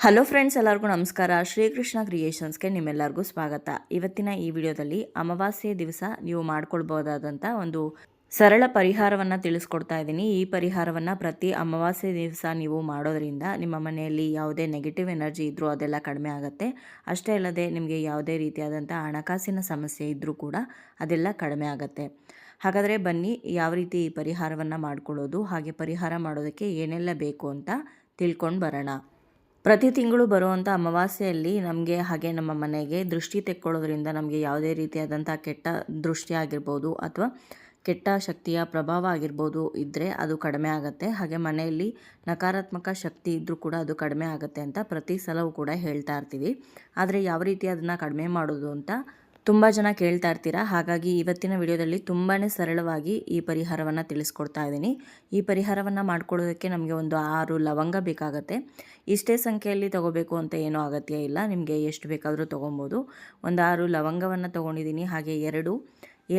Hello friends, ಎಲ್ಲರಿಗೂ ನಮಸ್ಕಾರ. ಶ್ರೀಕೃಷ್ಣ ಕ್ರಿಯೇಷನ್ಸ್ಗೆ ನಿಮ್ಮೆಲ್ಲರಿಗೂ ಸ್ವಾಗತ. ಇವತ್ತಿನ ಈ ವಿಡಿಯೋದಲ್ಲಿ ಅಮಾವಾಸ್ಯೆ ದಿವಸ ನೀವು ಮಾಡ್ಕೊಳ್ಬೋದಾದಂಥ ಒಂದು ಸರಳ ಪರಿಹಾರವನ್ನು ತಿಳಿಸ್ಕೊಡ್ತಾ ಇದ್ದೀನಿ. ಈ ಪರಿಹಾರವನ್ನು ಪ್ರತಿ ಅಮಾವಾಸ್ಯೆ ದಿವಸ ನೀವು ಮಾಡೋದ್ರಿಂದ ನಿಮ್ಮ ಮನೆಯಲ್ಲಿ ಯಾವುದೇ ನೆಗೆಟಿವ್ ಎನರ್ಜಿ ಇದ್ದರೂ ಅದೆಲ್ಲ ಕಡಿಮೆ ಆಗುತ್ತೆ. ಅಷ್ಟೇ ಅಲ್ಲದೆ ನಿಮಗೆ ಯಾವುದೇ ರೀತಿಯಾದಂಥ ಹಣಕಾಸಿನ ಸಮಸ್ಯೆ ಇದ್ದರೂ ಕೂಡ ಅದೆಲ್ಲ ಕಡಿಮೆ ಆಗುತ್ತೆ. ಹಾಗಾದರೆ ಬನ್ನಿ, ಯಾವ ರೀತಿ ಈ ಪರಿಹಾರವನ್ನು ಮಾಡ್ಕೊಳ್ಳೋದು, ಹಾಗೆ ಪರಿಹಾರ ಮಾಡೋದಕ್ಕೆ ಏನೆಲ್ಲ ಬೇಕು ಅಂತ ತಿಳ್ಕೊಂಡು ಬರೋಣ. ಪ್ರತಿ ತಿಂಗಳು ಬರುವಂಥ ಅಮಾವಾಸ್ಯೆಯಲ್ಲಿ ನಮಗೆ ಹಾಗೆ ನಮ್ಮ ಮನೆಗೆ ದೃಷ್ಟಿ ತೆಕ್ಕೊಳ್ಳೋದ್ರಿಂದ ನಮಗೆ ಯಾವುದೇ ರೀತಿಯಾದಂಥ ಕೆಟ್ಟ ದೃಷ್ಟಿ ಆಗಿರ್ಬೋದು ಅಥವಾ ಕೆಟ್ಟ ಶಕ್ತಿಯ ಪ್ರಭಾವ ಆಗಿರ್ಬೋದು ಇದ್ದರೆ ಅದು ಕಡಿಮೆ ಆಗುತ್ತೆ. ಹಾಗೆ ಮನೆಯಲ್ಲಿ ನಕಾರಾತ್ಮಕ ಶಕ್ತಿ ಇದ್ದರೂ ಕೂಡ ಅದು ಕಡಿಮೆ ಆಗುತ್ತೆ ಅಂತ ಪ್ರತಿ ಸಲವೂ ಕೂಡ ಹೇಳ್ತಾ ಇರ್ತೀವಿ. ಆದರೆ ಯಾವ ರೀತಿ ಅದನ್ನು ಕಡಿಮೆ ಮಾಡೋದು ಅಂತ ತುಂಬ ಜನ ಕೇಳ್ತಾ ಇರ್ತೀರಾ. ಹಾಗಾಗಿ ಇವತ್ತಿನ ವಿಡಿಯೋದಲ್ಲಿ ತುಂಬಾ ಸರಳವಾಗಿ ಈ ಪರಿಹಾರವನ್ನು ತಿಳಿಸ್ಕೊಡ್ತಾ ಇದ್ದೀನಿ. ಈ ಪರಿಹಾರವನ್ನು ಮಾಡ್ಕೊಳ್ಳೋದಕ್ಕೆ ನಮಗೆ ಒಂದು 6 ಲವಂಗ ಬೇಕಾಗುತ್ತೆ. ಇಷ್ಟೇ ಸಂಖ್ಯೆಯಲ್ಲಿ ತೊಗೋಬೇಕು ಅಂತ ಏನೂ ಅಗತ್ಯ ಇಲ್ಲ, ನಿಮಗೆ ಎಷ್ಟು ಬೇಕಾದರೂ ತೊಗೊಬೋದು. ಒಂದು 6 ಲವಂಗವನ್ನು ತೊಗೊಂಡಿದ್ದೀನಿ, ಹಾಗೆ 2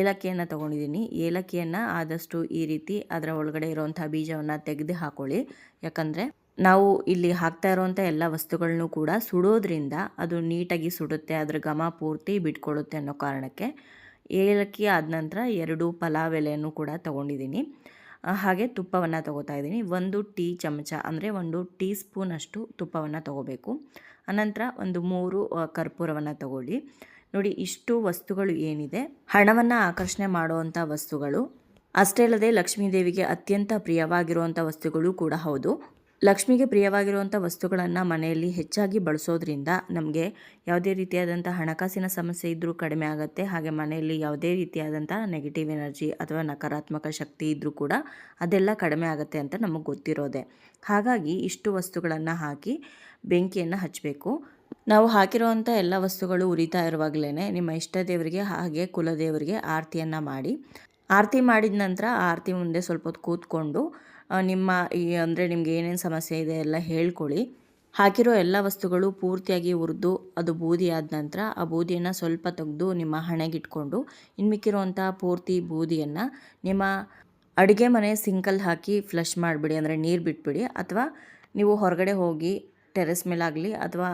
ಏಲಕ್ಕಿಯನ್ನು ತೊಗೊಂಡಿದ್ದೀನಿ. ಏಲಕ್ಕಿಯನ್ನು ಆದಷ್ಟು ಈ ರೀತಿ ಅದರ ಒಳಗಡೆ ಇರುವಂಥ ಬೀಜವನ್ನು ತೆಗೆದು ಹಾಕೊಳ್ಳಿ. ಯಾಕಂದರೆ ನಾವು ಇಲ್ಲಿ ಹಾಕ್ತಾ ಇರುವಂಥ ಎಲ್ಲ ವಸ್ತುಗಳನ್ನೂ ಕೂಡ ಸುಡೋದ್ರಿಂದ ಅದು ನೀಟಾಗಿ ಸುಡುತ್ತೆ, ಅದರ ಘಮ ಪೂರ್ತಿ ಬಿಟ್ಕೊಳ್ಳುತ್ತೆ ಅನ್ನೋ ಕಾರಣಕ್ಕೆ. ಏಲಕ್ಕಿ ಆದ ನಂತರ 2 ಪಲಾವ್ ಎಲೆಯನ್ನು ಕೂಡ ತೊಗೊಂಡಿದ್ದೀನಿ. ಹಾಗೆ ತುಪ್ಪವನ್ನು ತೊಗೋತಾ ಇದ್ದೀನಿ. 1 ಟೀ ಚಮಚ ಅಂದರೆ 1 ಟೀ ಸ್ಪೂನಷ್ಟು ತುಪ್ಪವನ್ನು ತೊಗೋಬೇಕು. ಅನಂತರ ಒಂದು 3 ಕರ್ಪೂರವನ್ನು ತೊಗೊಳ್ಳಿ. ನೋಡಿ, ಇಷ್ಟು ವಸ್ತುಗಳು ಏನಿದೆ ಹಣವನ್ನು ಆಕರ್ಷಣೆ ಮಾಡುವಂಥ ವಸ್ತುಗಳು. ಅಷ್ಟೇ ಅಲ್ಲದೆ ಲಕ್ಷ್ಮೀ ದೇವಿಗೆ ಅತ್ಯಂತ ಪ್ರಿಯವಾಗಿರುವಂಥ ವಸ್ತುಗಳು ಕೂಡ ಹೌದು. ಲಕ್ಷ್ಮಿಗೆ ಪ್ರಿಯವಾಗಿರುವಂಥ ವಸ್ತುಗಳನ್ನು ಮನೆಯಲ್ಲಿ ಹೆಚ್ಚಾಗಿ ಬಳಸೋದ್ರಿಂದ ನಮಗೆ ಯಾವುದೇ ರೀತಿಯಾದಂಥ ಹಣಕಾಸಿನ ಸಮಸ್ಯೆ ಇದ್ದರೂ ಕಡಿಮೆ ಆಗುತ್ತೆ. ಹಾಗೆ ಮನೆಯಲ್ಲಿ ಯಾವುದೇ ರೀತಿಯಾದಂಥ ನೆಗೆಟಿವ್ ಎನರ್ಜಿ ಅಥವಾ ನಕಾರಾತ್ಮಕ ಶಕ್ತಿ ಇದ್ದರೂ ಕೂಡ ಅದೆಲ್ಲ ಕಡಿಮೆ ಆಗುತ್ತೆ ಅಂತ ನಮಗೆ ಗೊತ್ತಿರೋದೆ. ಹಾಗಾಗಿ ಇಷ್ಟು ವಸ್ತುಗಳನ್ನು ಹಾಕಿ ಬೆಂಕಿಯನ್ನು ಹಚ್ಚಬೇಕು. ನಾವು ಹಾಕಿರುವಂಥ ಎಲ್ಲ ವಸ್ತುಗಳು ಉರಿತಾ ಇರುವಾಗಲೇ ನಿಮ್ಮ ಇಷ್ಟ ದೇವರಿಗೆ ಹಾಗೆ ಕುಲದೇವರಿಗೆ ಆರತಿಯನ್ನು ಮಾಡಿ. ಆರತಿ ಮಾಡಿದ ನಂತರ ಆರತಿ ಮುಂದೆ ಸ್ವಲ್ಪ ಹೊತ್ತು ಕೂತ್ಕೊಂಡು ನಿಮ್ಮ ಅಂದರೆ ನಿಮ್ಗೆ ಏನೇನು ಸಮಸ್ಯೆ ಇದೆ ಎಲ್ಲ ಹೇಳ್ಕೊಳ್ಳಿ. ಹಾಕಿರೋ ಎಲ್ಲ ವಸ್ತುಗಳು ಪೂರ್ತಿಯಾಗಿ ಹುರಿದು ಅದು ಬೂದಿ ಆದ ನಂತರ ಆ ಬೂದಿಯನ್ನು ಸ್ವಲ್ಪ ತೆಗೆದು ನಿಮ್ಮ ಹಣೆಗಿಟ್ಕೊಂಡು ಇನ್ನು ಮಿಕ್ಕಿರುವಂಥ ಪೂರ್ತಿ ಬೂದಿಯನ್ನು ನಿಮ್ಮ ಅಡುಗೆ ಮನೆ ಸಿಂಕಲ್ಲಿ ಹಾಕಿ ಫ್ಲಶ್ ಮಾಡಿಬಿಡಿ, ಅಂದರೆ ನೀರು ಬಿಟ್ಬಿಡಿ. ಅಥವಾ ನೀವು ಹೊರಗಡೆ ಹೋಗಿ ಟೆರೆಸ್ ಮೇಲಾಗಲಿ ಅಥವಾ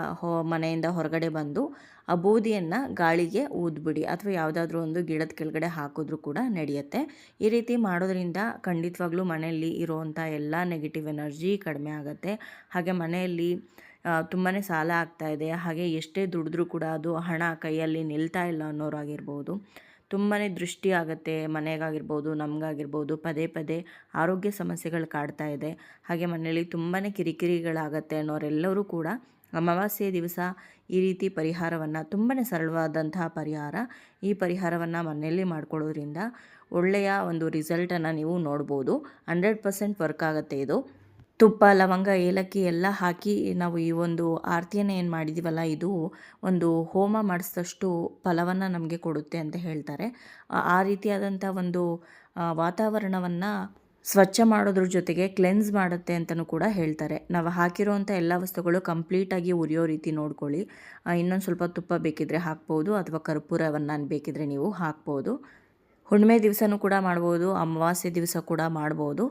ಮನೆಯಿಂದ ಹೊರಗಡೆ ಬಂದು ಆ ಬೂದಿಯನ್ನು ಗಾಳಿಗೆ ಊದ್ಬಿಡಿ, ಅಥವಾ ಯಾವುದಾದ್ರೂ ಒಂದು ಗಿಡದ ಕೆಳಗಡೆ ಹಾಕಿದ್ರೂ ಕೂಡ ನಡೆಯುತ್ತೆ. ಈ ರೀತಿ ಮಾಡೋದ್ರಿಂದ ಖಂಡಿತವಾಗ್ಲೂ ಮನೆಯಲ್ಲಿ ಇರುವಂಥ ಎಲ್ಲ ನೆಗೆಟಿವ್ ಎನರ್ಜಿ ಕಡಿಮೆ ಆಗುತ್ತೆ. ಹಾಗೆ ಮನೆಯಲ್ಲಿ ತುಂಬಾ ಸಾಲ ಆಗ್ತಾಯಿದೆ, ಹಾಗೆ ಎಷ್ಟೇ ದುಡಿದ್ರೂ ಕೂಡ ಅದು ಹಣ ಕೈಯಲ್ಲಿ ನಿಲ್ತಾ ಇಲ್ಲ ಅನ್ನೋರಾಗಿರ್ಬೋದು, ತುಂಬಾ ದೃಷ್ಟಿ ಆಗುತ್ತೆ ಮನೆಗಾಗಿರ್ಬೋದು ನಮಗಾಗಿರ್ಬೋದು, ಪದೇ ಪದೇ ಆರೋಗ್ಯ ಸಮಸ್ಯೆಗಳು ಕಾಡ್ತಾ ಇದೆ, ಹಾಗೆ ಮನೆಯಲ್ಲಿ ತುಂಬಾ ಕಿರಿಕಿರಿಗಳಾಗತ್ತೆ ಅನ್ನೋರೆಲ್ಲರೂ ಕೂಡ ಅಮಾವಾಸ್ಯೆ ದಿವಸ ಈ ರೀತಿ ಪರಿಹಾರವನ್ನು, ತುಂಬಾ ಸರಳವಾದಂತಹ ಪರಿಹಾರ, ಈ ಪರಿಹಾರವನ್ನು ಮನೆಯಲ್ಲಿ ಮಾಡ್ಕೊಳ್ಳೋದ್ರಿಂದ ಒಳ್ಳೆಯ ಒಂದು ರಿಸಲ್ಟನ್ನು ನೀವು ನೋಡ್ಬೋದು. 100% ವರ್ಕ್ ಆಗುತ್ತೆ ಇದು. ತುಪ್ಪ, ಲವಂಗ, ಏಲಕ್ಕಿ ಎಲ್ಲ ಹಾಕಿ ನಾವು ಈ ಒಂದು ಆರತಿಯನ್ನು ಏನು ಮಾಡಿದ್ದೀವಲ್ಲ, ಇದು ಒಂದು ಹೋಮ ಮಾಡಿಸಿದಷ್ಟು ಫಲವನ್ನು ನಮಗೆ ಕೊಡುತ್ತೆ ಅಂತ ಹೇಳ್ತಾರೆ. ಆ ರೀತಿಯಾದಂಥ ಒಂದು ವಾತಾವರಣವನ್ನು ಸ್ವಚ್ಛ ಮಾಡೋದ್ರ ಜೊತೆಗೆ ಕ್ಲೆನ್ಸ್ ಮಾಡುತ್ತೆ ಅಂತಲೂ ಕೂಡ ಹೇಳ್ತಾರೆ. ನಾವು ಹಾಕಿರೋವಂಥ ಎಲ್ಲ ವಸ್ತುಗಳು ಕಂಪ್ಲೀಟಾಗಿ ಉರಿಯೋ ರೀತಿ ನೋಡ್ಕೊಳ್ಳಿ. ಇನ್ನೊಂದು ಸ್ವಲ್ಪ ತುಪ್ಪ ಬೇಕಿದ್ರೆ ಹಾಕ್ಬೋದು, ಅಥವಾ ಕರ್ಪೂರವನ್ನು ಬೇಕಿದ್ರೆ ನೀವು ಹಾಕ್ಬೋದು. ಹುಣ್ಣಿಮೆ ದಿವಸನೂ ಕೂಡ ಮಾಡ್ಬೋದು, ಅಮಾವಾಸ್ಯೆ ದಿವಸ ಕೂಡ ಮಾಡ್ಬೋದು.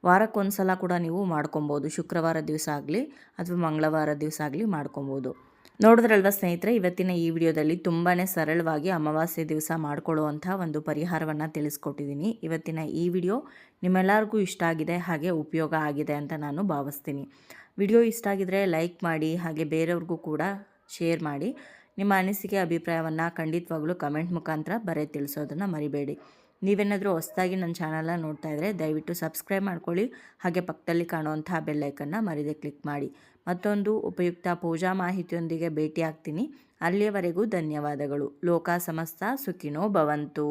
ವಾರಕ್ಕೊಂದು ಸಲ ಕೂಡ ನೀವು ಮಾಡ್ಕೊಬೋದು. ಶುಕ್ರವಾರ ದಿವಸ ಆಗಲಿ ಅಥವಾ ಮಂಗಳವಾರ ದಿವಸ ಆಗಲಿ ಮಾಡ್ಕೊಬೋದು. ನೋಡಿದ್ರಲ್ವ ಸ್ನೇಹಿತರೆ, ಇವತ್ತಿನ ಈ ವಿಡಿಯೋದಲ್ಲಿ ತುಂಬಾ ಸರಳವಾಗಿ ಅಮಾವಾಸ್ಯೆ ದಿವಸ ಮಾಡ್ಕೊಳ್ಳುವಂಥ ಒಂದು ಪರಿಹಾರವನ್ನು ತಿಳಿಸ್ಕೊಟ್ಟಿದ್ದೀನಿ. ಇವತ್ತಿನ ಈ ವಿಡಿಯೋ ನಿಮ್ಮೆಲ್ಲರಿಗೂ ಇಷ್ಟ ಆಗಿದೆ, ಹಾಗೆ ಉಪಯೋಗ ಆಗಿದೆ ಅಂತ ನಾನು ಭಾವಿಸ್ತೀನಿ. ವಿಡಿಯೋ ಇಷ್ಟ ಆಗಿದರೆ ಲೈಕ್ ಮಾಡಿ, ಹಾಗೆ ಬೇರೆಯವ್ರಿಗೂ ಕೂಡ ಶೇರ್ ಮಾಡಿ. ನಿಮ್ಮ ಅನಿಸಿಕೆ ಅಭಿಪ್ರಾಯವನ್ನು ಖಂಡಿತವಾಗ್ಲೂ ಕಮೆಂಟ್ ಮುಖಾಂತರ ಬರೆದು ತಿಳಿಸೋದನ್ನು ಮರಿಬೇಡಿ. ನೀವೇನಾದರೂ ಹೊಸದಾಗಿ ನನ್ನ ಚಾನಲ್ನ ನೋಡ್ತಾ ಇದ್ದರೆ ದಯವಿಟ್ಟು ಸಬ್ಸ್ಕ್ರೈಬ್ ಮಾಡ್ಕೊಳ್ಳಿ, ಹಾಗೆ ಪಕ್ಕದಲ್ಲಿ ಕಾಣುವಂಥ ಬೆಲ್ಲೈಕನ್ನ ಮರಿದೇ ಕ್ಲಿಕ್ ಮಾಡಿ. ಮತ್ತೊಂದು ಉಪಯುಕ್ತ ಪೂಜಾ ಮಾಹಿತಿಯೊಂದಿಗೆ ಭೇಟಿ ಆಗ್ತೀನಿ. ಅಲ್ಲಿಯವರೆಗೂ ಧನ್ಯವಾದಗಳು. ಲೋಕ ಸಮಸ್ತ ಸುಖಿನೋ ಭವಂತು.